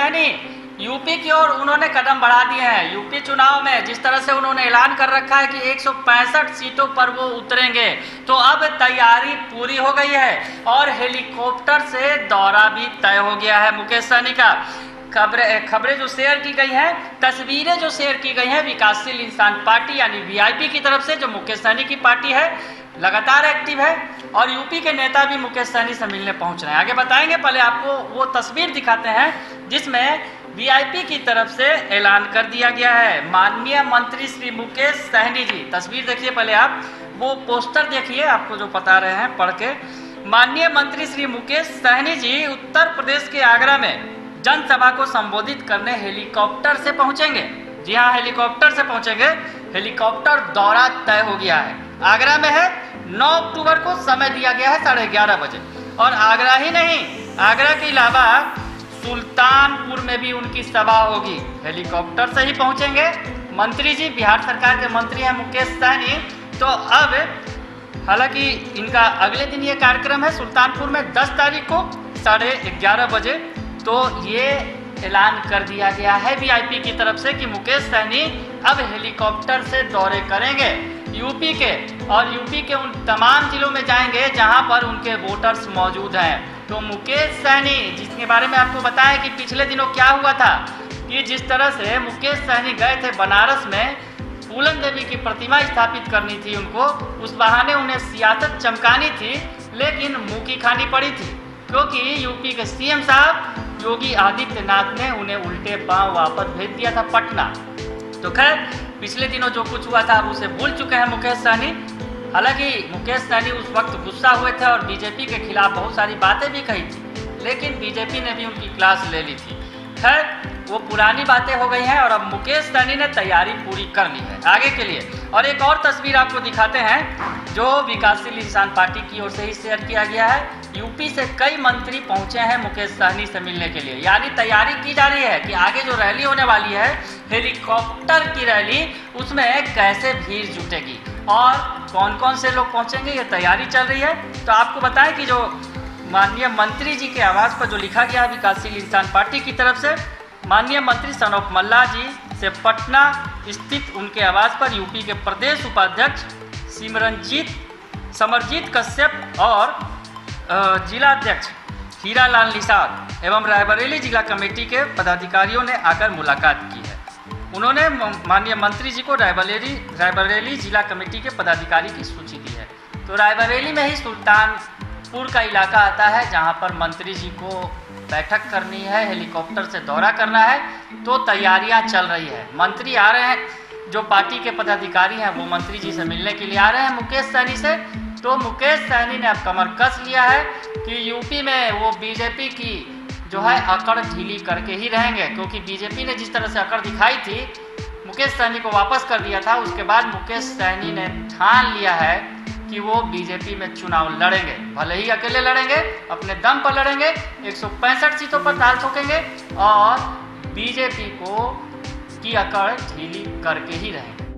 Sahni UP की ओर उन्होंने कदम बढ़ा दिए हैं। यूपी चुनाव में जिस तरह से उन्होंने ऐलान कर रखा है कि 165 सीटों पर वो उतरेंगे, तो अब तैयारी पूरी हो गई है और हेलीकॉप्टर से दौरा भी तय हो गया है मुकेश सहनी का। खबरें जो शेयर की गई हैं, तस्वीरें जो शेयर की गई हैं विकासशील इंसान पार्टी यानी वीआईपी की तरफ से, जो मुकेश सहनी की पार्टी है, लगातार एक्टिव है और यूपी के नेता भी मुकेश सहनी से मिलने पहुंच रहे हैं। आगे बताएंगे, पहले आपको वो तस्वीर दिखाते हैं जिसमें वीआईपी की तरफ से ऐलान कर दिया गया है। माननीय मंत्री श्री मुकेश सहनी जी, तस्वीर देखिए पहले आप, वो पोस्टर देखिए, आपको जो बता रहे हैं पढ़ के। माननीय मंत्री श्री मुकेश सहनी जी उत्तर प्रदेश के आगरा में जनसभा को संबोधित करने हेलीकॉप्टर से पहुंचेंगे। जी हाँ, हेलीकॉप्टर से पहुंचेंगे। हेलीकॉप्टर दौरा तय हो गया है, आगरा में है। 9 अक्टूबर को समय दिया गया है 11:30 बजे। और आगरा ही नहीं, आगरा के अलावा सुल्तानपुर में भी उनकी सभा होगी। हेलीकॉप्टर से ही पहुंचेंगे मंत्री जी। बिहार सरकार के मंत्री हैं मुकेश सहनी। तो अब हालांकि इनका अगले दिन ये कार्यक्रम है सुल्तानपुर में 10 तारीख को 11:30 बजे। तो ये ऐलान कर दिया गया है वीआईपी की तरफ से कि मुकेश सहनी अब हेलीकॉप्टर से दौरे करेंगे यूपी के, और यूपी के उन तमाम जिलों में जाएंगे जहां पर उनके वोटर्स मौजूद हैं। तो मुकेश सहनी, जिसके बारे में आपको बताया कि पिछले दिनों क्या हुआ था कि जिस तरह से मुकेश सहनी गए थे बनारस में, फूलन देवी की प्रतिमा स्थापित करनी थी उनको, उस बहाने उन्हें सियासत चमकानी थी, लेकिन मुंह की खानी पड़ी थी क्योंकि यूपी के सीएम साहब योगी आदित्यनाथ ने उन्हें उल्टे पांव वापस भेज दिया था पटना। तो खैर पिछले दिनों जो कुछ हुआ था अब उसे भूल चुके हैं मुकेश सहनी। हालांकि मुकेश सहनी उस वक्त गुस्सा हुए थे और बीजेपी के खिलाफ बहुत सारी बातें भी कही थी, लेकिन बीजेपी ने भी उनकी क्लास ले ली थी। खैर वो पुरानी बातें हो गई हैं और अब मुकेश सहनी ने तैयारी पूरी कर ली है आगे के लिए। और एक और तस्वीर आपको दिखाते हैं जो विकासशील इंसान पार्टी की ओर से ही शेयर किया गया है। यूपी से कई मंत्री पहुंचे हैं मुकेश सहनी से मिलने के लिए, यानी तैयारी की जा रही है कि आगे जो रैली होने वाली है हेलीकॉप्टर की रैली, उसमें कैसे भीड़ जुटेगी और कौन कौन से लोग पहुंचेंगे, ये तैयारी चल रही है। तो आपको बताएं कि जो माननीय मंत्री जी के आवास पर जो लिखा गया है विकासशील इंसान पार्टी की तरफ से, माननीय मंत्री सनोफ मल्ला जी से पटना स्थित उनके आवास पर यूपी के प्रदेश उपाध्यक्ष समरजीत कश्यप और जिलाध्यक्ष हीरालाल निषाद एवं रायबरेली जिला कमेटी के पदाधिकारियों ने आकर मुलाकात की है। उन्होंने माननीय मंत्री जी को रायबरेली जिला कमेटी के पदाधिकारी की सूची दी है। तो रायबरेली में ही सुल्तानपुर का इलाका आता है जहां पर मंत्री जी को बैठक करनी है, हेलीकॉप्टर से दौरा करना है। तो तैयारियां चल रही है, मंत्री आ रहे हैं, जो पार्टी के पदाधिकारी हैं वो मंत्री जी से मिलने के लिए आ रहे हैं मुकेश सहनी से। तो मुकेश सहनी ने अब कमर कस लिया है कि यूपी में वो बीजेपी की जो है अकड़ ढीली करके ही रहेंगे, क्योंकि बीजेपी ने जिस तरह से अकड़ दिखाई थी, मुकेश सहनी को वापस कर दिया था। उसके बाद मुकेश सहनी ने ठान लिया है कि वो बीजेपी में चुनाव लड़ेंगे, भले ही अकेले लड़ेंगे, अपने दम पर लड़ेंगे, 165 सीटों पर ताल ठोकेंगे और बीजेपी की अकड़ ढीली करके ही रहेंगे।